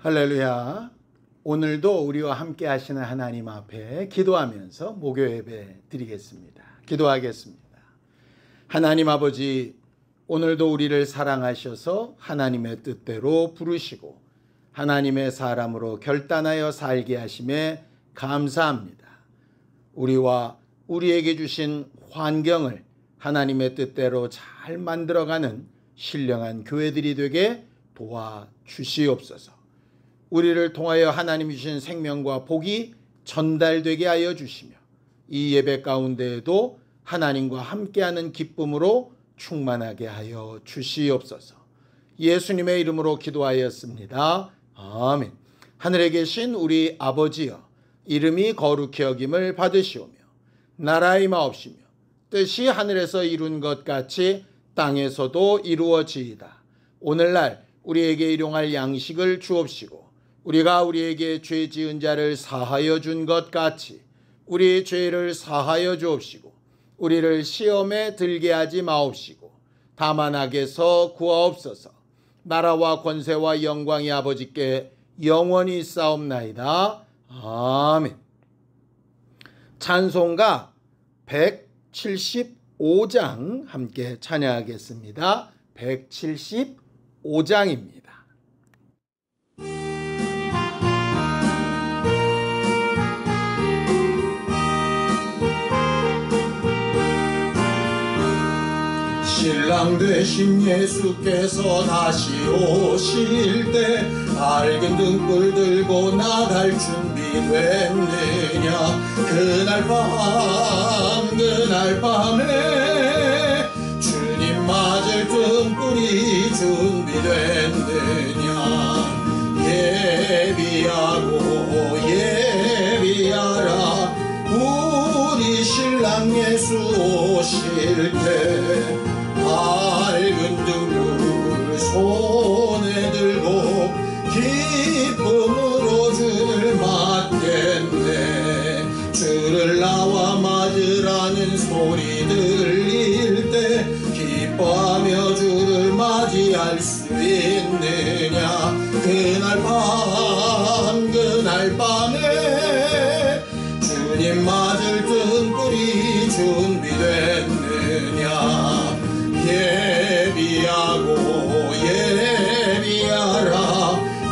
할렐루야. 오늘도 우리와 함께 하시는 하나님 앞에 기도하면서 목요 예배 드리겠습니다. 기도하겠습니다. 하나님 아버지, 오늘도 우리를 사랑하셔서 하나님의 뜻대로 부르시고 하나님의 사람으로 결단하여 살게 하심에 감사합니다. 우리와 우리에게 주신 환경을 하나님의 뜻대로 잘 만들어가는 신령한 교회들이 되게 도와주시옵소서. 우리를 통하여 하나님 주신 생명과 복이 전달되게 하여 주시며 이 예배 가운데에도 하나님과 함께하는 기쁨으로 충만하게 하여 주시옵소서. 예수님의 이름으로 기도하였습니다. 아멘. 하늘에 계신 우리 아버지여, 이름이 거룩히 여김을 받으시오며 나라의 마옵시며 뜻이 하늘에서 이룬 것 같이 땅에서도 이루어지이다. 오늘날 우리에게 일용할 양식을 주옵시고 우리가 우리에게 죄 지은 자를 사하여 준 것 같이 우리 죄를 사하여 주옵시고 우리를 시험에 들게 하지 마옵시고 다만 악에서 구하옵소서. 나라와 권세와 영광이 아버지께 영원히 있사옵나이다. 아멘. 찬송가 175장 함께 찬양하겠습니다. 175장입니다. 신랑 되신 예수께서 다시 오실 때 밝은 등불 들고 나갈 준비 됐느냐. 그날 밤에 주님 맞을 등불이 준비됐느냐. 예비하라 우리 신랑 예수 오실 때 밝은 등불 손에 들고 기쁨으로 주를 맞겠네. 주를 나와 맞으라는 소리 들릴 때 기뻐하며 주를 맞이할 수 있느냐. 그날 밤에 주님 맞을 등불이 준비됐느냐. 예비하라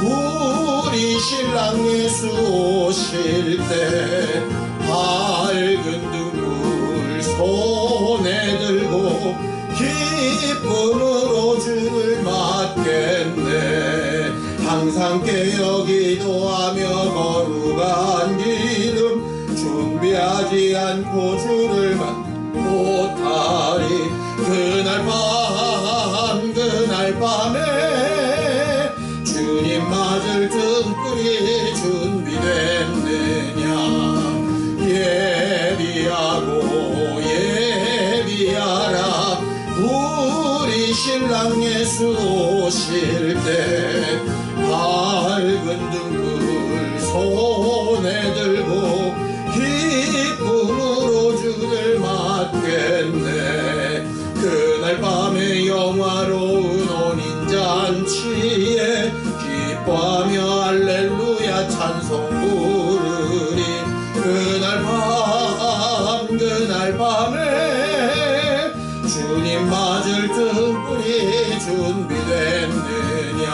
우리 신랑 예수 오실 때 밝은 등불 손에 들고 기쁨으로 주를 맞겠네. 항상 깨어 기도하며 거룩한 기름 준비하지 않고 주를 못하리. 그날 밤에 주님 맞을 등불이 준비됐느냐. 예비하라 우리 신랑 예수 오실 때 밝은 등불 손에 들고 기쁨으로 주를 맞겠네. 그날 밤에 영화로운 혼인잔치에 기뻐하며 할렐루야 찬송 부르리. 그날 밤에 주님 맞을 등불이 준비됐느냐.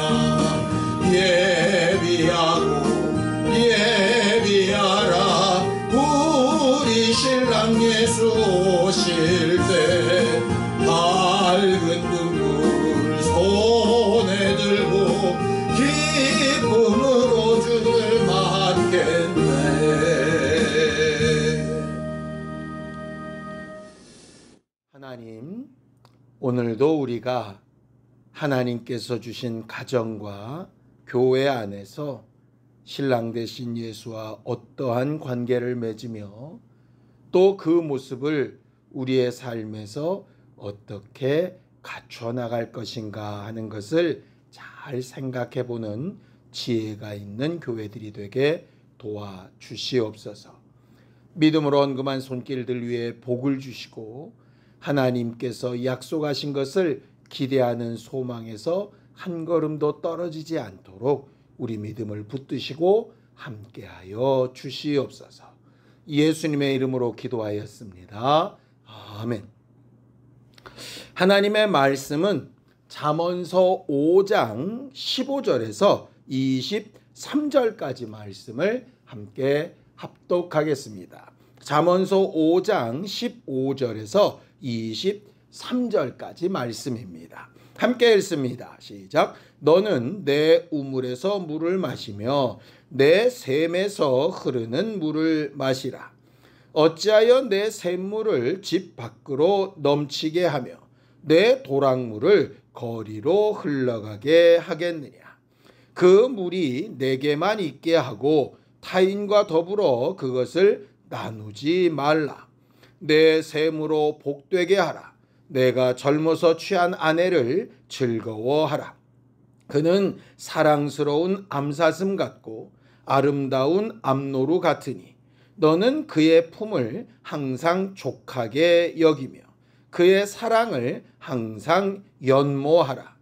예비하라 우리 신랑 예수 오실 때 밝은 등불 손에 들고 기쁨으로 주를 맞겠네. 하나님, 오늘도 우리가 하나님께서 주신 가정과 교회 안에서 신랑 되신 예수와 어떠한 관계를 맺으며 또 그 모습을 우리의 삶에서 어떻게 갖춰 나갈 것인가 하는 것을 잘 생각해 보는 지혜가 있는 교회들이 되게 도와주시옵소서. 믿음으로 언금한 손길들 위에 복을 주시고 하나님께서 약속하신 것을 기대하는 소망에서 한 걸음도 떨어지지 않도록 우리 믿음을 붙드시고 함께하여 주시옵소서. 예수님의 이름으로 기도하였습니다. 아멘. 하나님의 말씀은 잠언서 5장 15절에서 23절까지 말씀을 함께 합독하겠습니다. 잠언서 5장 15절에서 23절까지 말씀입니다. 함께 읽습니다. 시작. 너는 내 우물에서 물을 마시며 내 샘에서 흐르는 물을 마시라. 어찌하여 내 샘물을 집 밖으로 넘치게 하며 내 도랑물을 거리로 흘러가게 하겠느냐. 그 물이 내게만 있게 하고 타인과 더불어 그것을 나누지 말라. 내 샘으로 복되게 하라. 내가 젊어서 취한 아내를 즐거워하라. 그는 사랑스러운 암사슴 같고 아름다운 암노루 같으니 너는 그의 품을 항상 족하게 여기며 그의 사랑을 항상 연모하라.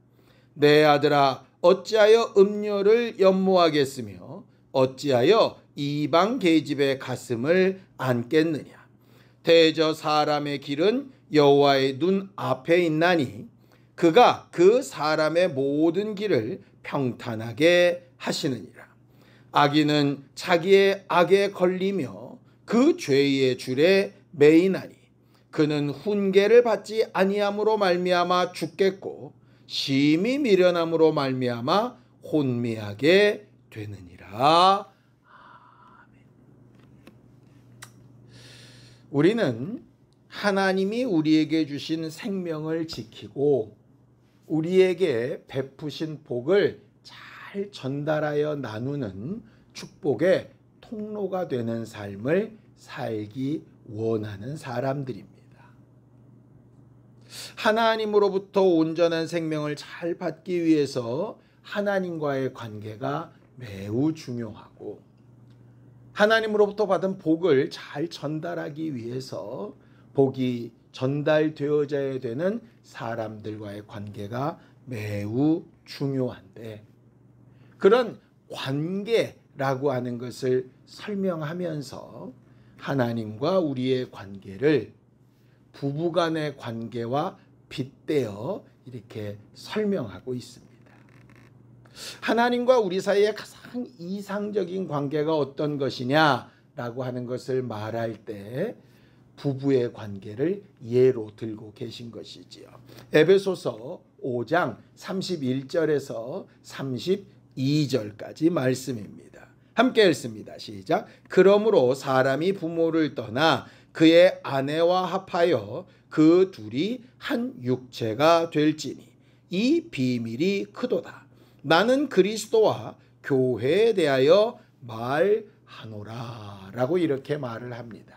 내 아들아, 어찌하여 음료를 연모하겠으며 어찌하여 이방 계집의 가슴을 안겠느냐. 대저 사람의 길은 여호와의 눈 앞에 있나니 그가 그 사람의 모든 길을 평탄하게 하시느니라. 악인은 자기의 악에 걸리며 그 죄의 줄에 매이나니 그는 훈계를 받지 아니함으로 말미암아 죽겠고 심히 미련함으로 말미암아 혼미하게 되느니라. 우리는 하나님이 우리에게 주신 생명을 지키고 우리에게 베푸신 복을 잘 전달하여 나누는 축복의 통로가 되는 삶을 살기 원하는 사람들입니다. 하나님으로부터 온전한 생명을 잘 받기 위해서 하나님과의 관계가 매우 중요하고 하나님으로부터 받은 복을 잘 전달하기 위해서 복이 전달되어져야 되는 사람들과의 관계가 매우 중요한데 그런 관계라고 하는 것을 설명하면서 하나님과 우리의 관계를 부부간의 관계와 빗대어 이렇게 설명하고 있습니다. 하나님과 우리 사이에 가장 이상적인 관계가 어떤 것이냐라고 하는 것을 말할 때 부부의 관계를 예로 들고 계신 것이지요. 에베소서 5장 31절에서 32절까지 말씀입니다. 함께 읽습니다. 시작. 그러므로 사람이 부모를 떠나 그의 아내와 합하여 그 둘이 한 육체가 될지니 이 비밀이 크도다. 나는 그리스도와 교회에 대하여 말하노라 라고 이렇게 말을 합니다.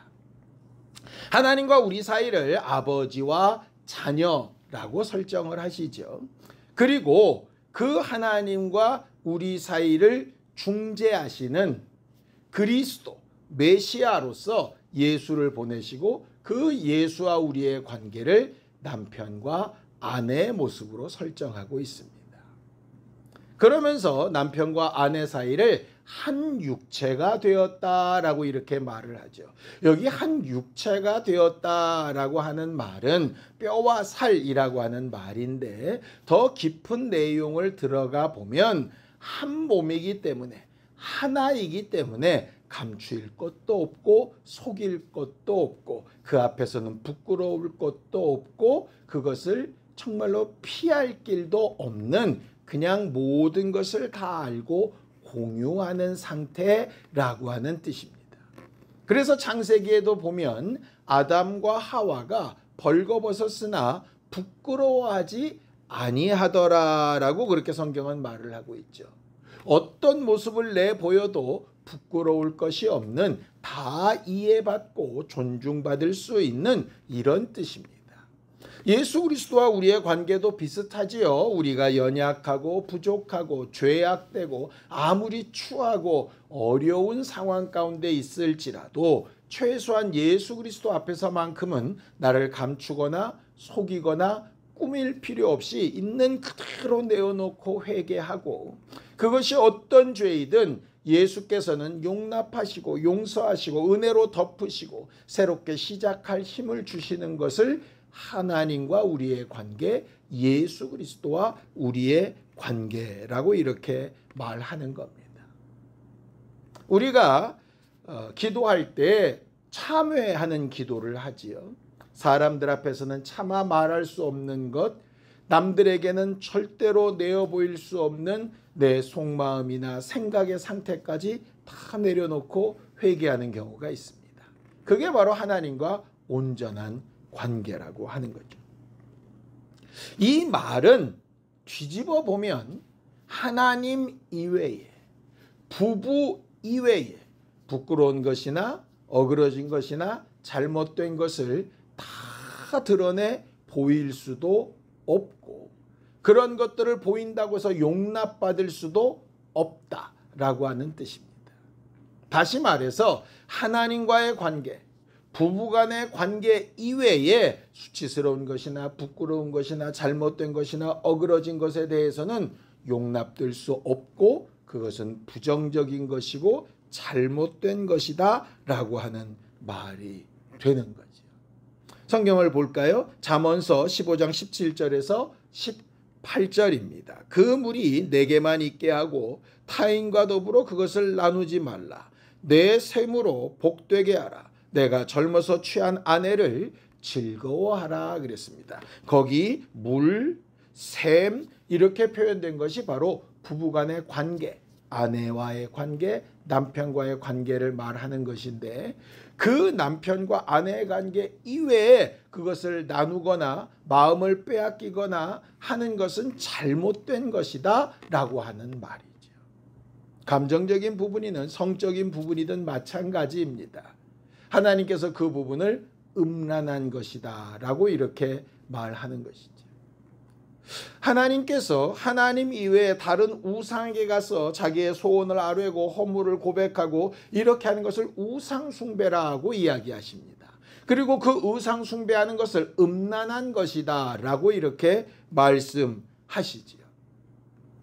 하나님과 우리 사이를 아버지와 자녀라고 설정을 하시죠. 그리고 그 하나님과 우리 사이를 중재하시는 그리스도 메시아로서 예수를 보내시고 그 예수와 우리의 관계를 남편과 아내의 모습으로 설정하고 있습니다. 그러면서 남편과 아내 사이를 한 육체가 되었다라고 이렇게 말을 하죠. 여기 한 육체가 되었다라고 하는 말은 뼈와 살이라고 하는 말인데 더 깊은 내용을 들어가 보면 한 몸이기 때문에 하나이기 때문에 감추일 것도 없고 속일 것도 없고 그 앞에서는 부끄러울 것도 없고 그것을 정말로 피할 길도 없는 그냥 모든 것을 다 알고 공유하는 상태라고 하는 뜻입니다. 그래서 창세기에도 보면 아담과 하와가 벌거벗었으나 부끄러워하지 아니하더라라고 그렇게 성경은 말을 하고 있죠. 어떤 모습을 내보여도 부끄러울 것이 없는 다 이해받고 존중받을 수 있는 이런 뜻입니다. 예수 그리스도와 우리의 관계도 비슷하지요. 우리가 연약하고 부족하고 죄악되고 아무리 추하고 어려운 상황 가운데 있을지라도 최소한 예수 그리스도 앞에서만큼은 나를 감추거나 속이거나 꾸밀 필요 없이 있는 그대로 내어놓고 회개하고, 그것이 어떤 죄이든 예수께서는 용납하시고 용서하시고 은혜로 덮으시고 새롭게 시작할 힘을 주시는 것을 하나님과 우리의 관계, 예수 그리스도와 우리의 관계라고 이렇게 말하는 겁니다. 우리가 기도할 때 참회하는 기도를 하지요. 사람들 앞에서는 차마 말할 수 없는 것, 남들에게는 절대로 내어 보일 수 없는 내 속마음이나 생각의 상태까지 다 내려놓고 회개하는 경우가 있습니다. 그게 바로 하나님과 온전한 관계라고 하는 거죠. 이 말은 뒤집어 보면 하나님 이외에, 부부 이외에 부끄러운 것이나 어그러진 것이나 잘못된 것을 다 드러내 보일 수도 없고, 그런 것들을 보인다고 해서 용납받을 수도 없다라고 하는 뜻입니다. 다시 말해서 하나님과의 관계, 부부간의 관계 이외에 수치스러운 것이나 부끄러운 것이나 잘못된 것이나 어그러진 것에 대해서는 용납될 수 없고, 그것은 부정적인 것이고 잘못된 것이다 라고 하는 말이 되는 거죠. 성경을 볼까요? 잠언서 15장 17절에서 18절입니다. 그 물이 내게만 있게 하고 타인과 더불어 그것을 나누지 말라. 내 샘으로 복되게 하라. 내가 젊어서 취한 아내를 즐거워하라 그랬습니다. 거기 물, 샘 이렇게 표현된 것이 바로 부부간의 관계, 아내와의 관계, 남편과의 관계를 말하는 것인데, 그 남편과 아내의 관계 이외에 그것을 나누거나 마음을 빼앗기거나 하는 것은 잘못된 것이다 라고 하는 말이죠. 감정적인 부분이든 성적인 부분이든 마찬가지입니다. 하나님께서 그 부분을 음란한 것이다 라고 이렇게 말하는 것이죠. 하나님께서 하나님 이외에 다른 우상에게 가서 자기의 소원을 아뢰고 허물을 고백하고 이렇게 하는 것을 우상숭배라고 이야기하십니다. 그리고 그 우상숭배하는 것을 음란한 것이다 라고 이렇게 말씀하시지요.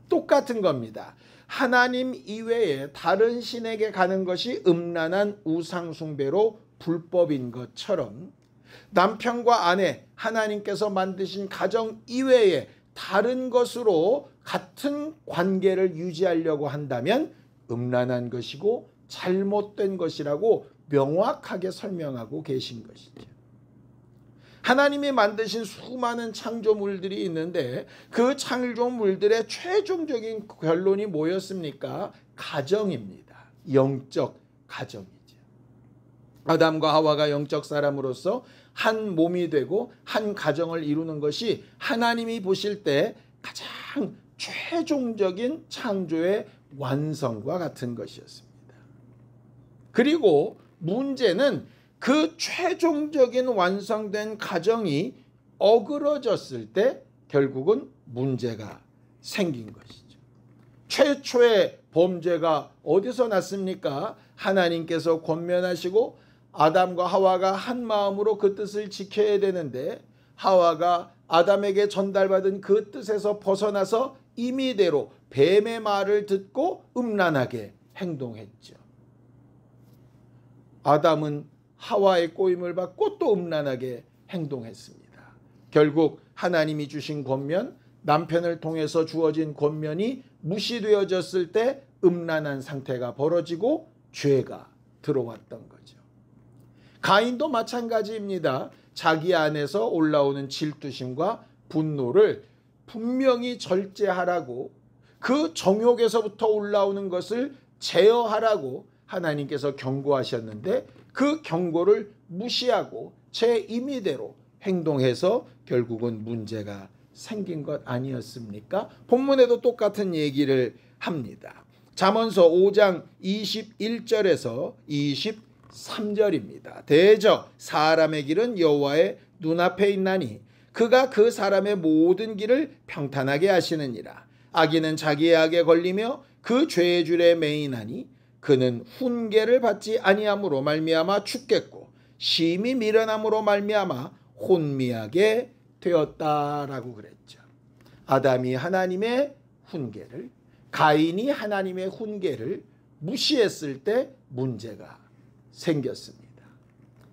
똑같은 겁니다. 하나님 이외에 다른 신에게 가는 것이 음란한 우상숭배로 불법인 것처럼, 남편과 아내, 하나님께서 만드신 가정 이외에 다른 것으로 같은 관계를 유지하려고 한다면 음란한 것이고 잘못된 것이라고 명확하게 설명하고 계신 것이죠. 하나님이 만드신 수많은 창조물들이 있는데 그 창조물들의 최종적인 결론이 뭐였습니까? 가정입니다. 영적 가정이죠. 아담과 하와가 영적 사람으로서 한 몸이 되고 한 가정을 이루는 것이 하나님이 보실 때 가장 최종적인 창조의 완성과 같은 것이었습니다. 그리고 문제는 그 최종적인 완성된 가정이 어그러졌을 때 결국은 문제가 생긴 것이죠. 최초의 범죄가 어디서 났습니까? 하나님께서 권면하시고 아담과 하와가 한 마음으로 그 뜻을 지켜야 되는데, 하와가 아담에게 전달받은 그 뜻에서 벗어나서 임의대로 뱀의 말을 듣고 음란하게 행동했죠. 아담은 하와의 꼬임을 받고 또 음란하게 행동했습니다. 결국 하나님이 주신 권면, 남편을 통해서 주어진 권면이 무시되어졌을 때 음란한 상태가 벌어지고 죄가 들어왔던 거죠. 가인도 마찬가지입니다. 자기 안에서 올라오는 질투심과 분노를 분명히 절제하라고, 그 정욕에서부터 올라오는 것을 제어하라고 하나님께서 경고하셨는데 그 경고를 무시하고 제 임의대로 행동해서 결국은 문제가 생긴 것 아니었습니까? 본문에도 똑같은 얘기를 합니다. 잠언서 5장 21절에서 23절입니다. 대저 사람의 길은 여호와의 눈앞에 있나니 그가 그 사람의 모든 길을 평탄하게 하시느니라. 악인은 자기의 악에 걸리며 그 죄의 줄에 매이나니 그는 훈계를 받지 아니함으로 말미암아 죽겠고 심히 미련함으로 말미암아 혼미하게 되었다라고 그랬죠. 아담이 하나님의 훈계를, 가인이 하나님의 훈계를 무시했을 때 문제가 생겼습니다.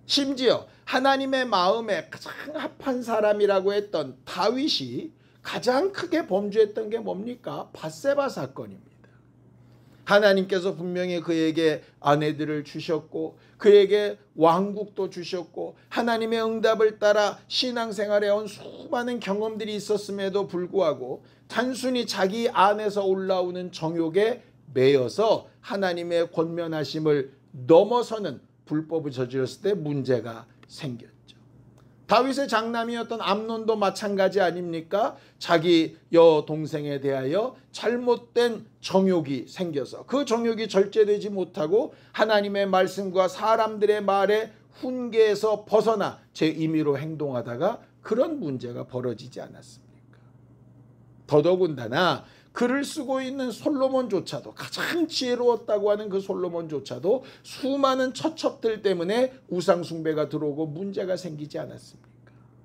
심지어 하나님의 마음에 가장 합한 사람이라고 했던 다윗이 가장 크게 범죄했던 게 뭡니까? 밧세바 사건입니다. 하나님께서 분명히 그에게 아내들을 주셨고 그에게 왕국도 주셨고 하나님의 응답을 따라 신앙생활에 온 수많은 경험들이 있었음에도 불구하고 단순히 자기 안에서 올라오는 정욕에 매여서 하나님의 권면하심을 넘어서는 불법을 저질렀을 때 문제가 생겼죠. 다윗의 장남이었던 암논도 마찬가지 아닙니까? 자기 여동생에 대하여 잘못된 정욕이 생겨서 그 정욕이 절제되지 못하고 하나님의 말씀과 사람들의 말에 훈계에서 벗어나 제 임의로 행동하다가 그런 문제가 벌어지지 않았습니까? 더더군다나 글을 쓰고 있는 솔로몬조차도, 가장 지혜로웠다고 하는 그 솔로몬조차도 수많은 처첩들 때문에 우상숭배가 들어오고 문제가 생기지 않았습니까?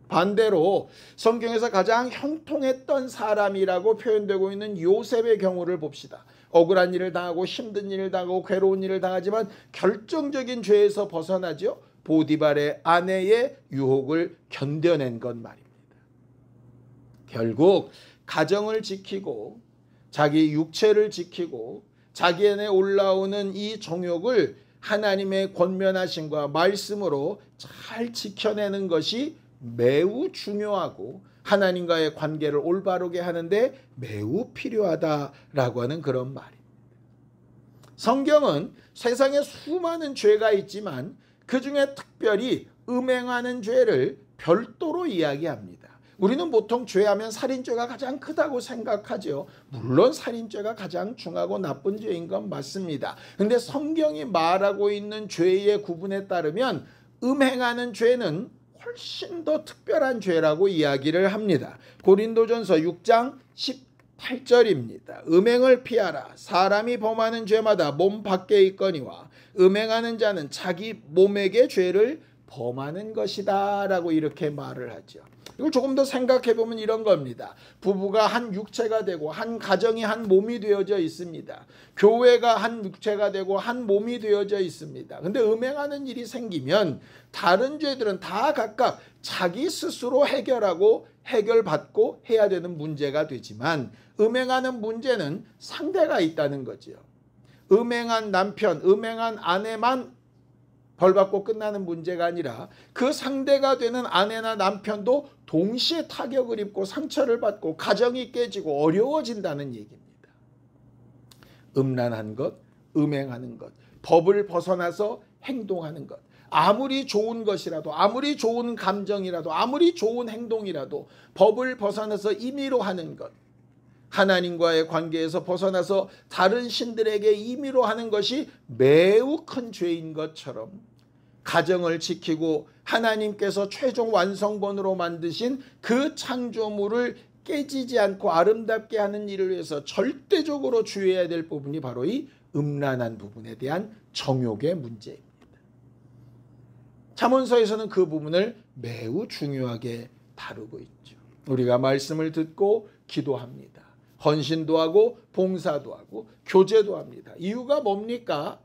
반대로 성경에서 가장 형통했던 사람이라고 표현되고 있는 요셉의 경우를 봅시다. 억울한 일을 당하고 힘든 일을 당하고 괴로운 일을 당하지만 결정적인 죄에서 벗어나죠. 보디발의 아내의 유혹을 견뎌낸 것 말입니다. 결국 가정을 지키고 자기 육체를 지키고 자기 안에 올라오는 이 정욕을 하나님의 권면하심과 말씀으로 잘 지켜내는 것이 매우 중요하고 하나님과의 관계를 올바르게 하는데 매우 필요하다라고 하는 그런 말입니다. 성경은 세상에 수많은 죄가 있지만 그 중에 특별히 음행하는 죄를 별도로 이야기합니다. 우리는 보통 죄하면 살인죄가 가장 크다고 생각하죠. 물론 살인죄가 가장 중하고 나쁜 죄인 건 맞습니다. 그런데 성경이 말하고 있는 죄의 구분에 따르면 음행하는 죄는 훨씬 더 특별한 죄라고 이야기를 합니다. 고린도전서 6장 18절입니다. 음행을 피하라. 사람이 범하는 죄마다 몸 밖에 있거니와 음행하는 자는 자기 몸에게 죄를 범하는 것이다 라고 이렇게 말을 하죠. 이걸 조금 더 생각해 보면 이런 겁니다. 부부가 한 육체가 되고 한 가정이 한 몸이 되어져 있습니다. 교회가 한 육체가 되고 한 몸이 되어져 있습니다. 근데 음행하는 일이 생기면 다른 죄들은 다 각각 자기 스스로 해결하고 해결받고 해야 되는 문제가 되지만 음행하는 문제는 상대가 있다는 거죠. 음행한 남편, 음행한 아내만 벌받고 끝나는 문제가 아니라 그 상대가 되는 아내나 남편도 동시에 타격을 입고 상처를 받고 가정이 깨지고 어려워진다는 얘기입니다. 음란한 것, 음행하는 것, 법을 벗어나서 행동하는 것, 아무리 좋은 것이라도, 아무리 좋은 감정이라도, 아무리 좋은 행동이라도 법을 벗어나서 임의로 하는 것, 하나님과의 관계에서 벗어나서 다른 신들에게 임의로 하는 것이 매우 큰 죄인 것처럼 가정을 지키고 하나님께서 최종 완성본으로 만드신 그 창조물을 깨지지 않고 아름답게 하는 일을 위해서 절대적으로 주의해야 될 부분이 바로 이 음란한 부분에 대한 정욕의 문제입니다. 잠언서에서는 그 부분을 매우 중요하게 다루고 있죠. 우리가 말씀을 듣고 기도합니다. 헌신도 하고 봉사도 하고 교제도 합니다. 이유가 뭡니까?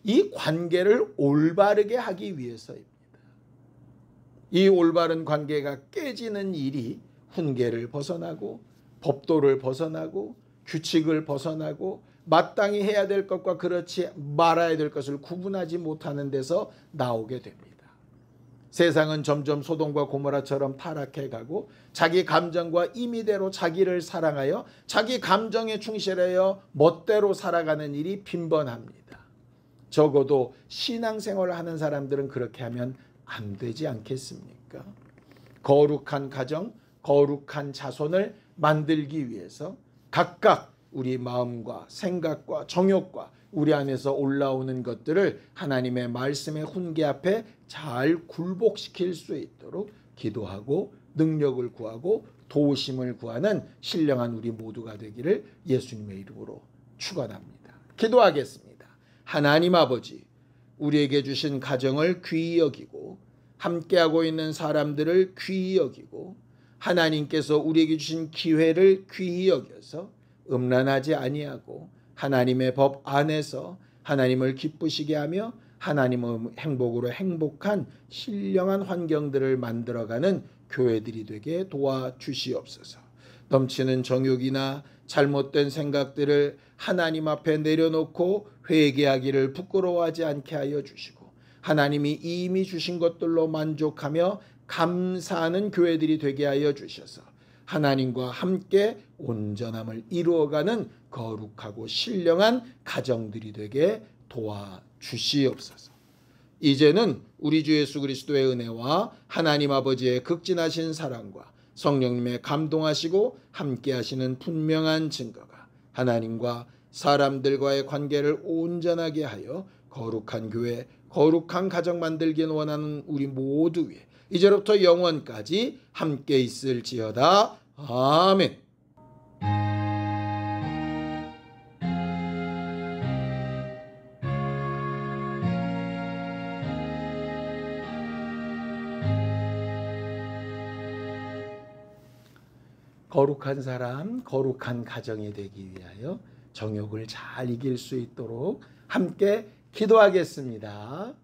이 관계를 올바르게 하기 위해서입니다. 이 올바른 관계가 깨지는 일이 훈계를 벗어나고 법도를 벗어나고 규칙을 벗어나고 마땅히 해야 될 것과 그렇지 말아야 될 것을 구분하지 못하는 데서 나오게 됩니다. 세상은 점점 소돔과 고모라처럼 타락해 가고 자기 감정과 임의대로 자기를 사랑하여 자기 감정에 충실하여 멋대로 살아가는 일이 빈번합니다. 적어도 신앙생활을 하는 사람들은 그렇게 하면 안 되지 않겠습니까? 거룩한 가정, 거룩한 자손을 만들기 위해서 각각 우리 마음과 생각과 정욕과 우리 안에서 올라오는 것들을 하나님의 말씀의 훈계 앞에 잘 굴복시킬 수 있도록 기도하고 능력을 구하고 도우심을 구하는 신령한 우리 모두가 되기를 예수님의 이름으로 축원합니다. 기도하겠습니다. 하나님 아버지, 우리에게 주신 가정을 귀히 여기고 함께하고 있는 사람들을 귀히 여기고 하나님께서 우리에게 주신 기회를 귀히 여겨서 음란하지 아니하고 하나님의 법 안에서 하나님을 기쁘시게 하며 하나님의 행복으로 행복한 신령한 환경들을 만들어가는 교회들이 되게 도와주시옵소서. 넘치는 정욕이나 잘못된 생각들을 하나님 앞에 내려놓고 회개하기를 부끄러워하지 않게 하여 주시고 하나님이 이미 주신 것들로 만족하며 감사하는 교회들이 되게 하여 주셔서 하나님과 함께 온전함을 이루어가는 거룩하고 신령한 가정들이 되게 도와주시옵소서. 이제는 우리 주 예수 그리스도의 은혜와 하나님 아버지의 극진하신 사랑과 성령님의 감동하시고 함께 하시는 분명한 증거가 하나님과 사람들과의 관계를 온전하게 하여 거룩한 교회, 거룩한 가정 만들기 원하는 우리 모두 위에 이제로부터 영원까지 함께 있을지어다. 아멘. 거룩한 사람, 거룩한 가정이 되기 위하여 정욕을 잘 이길 수 있도록 함께 기도하겠습니다.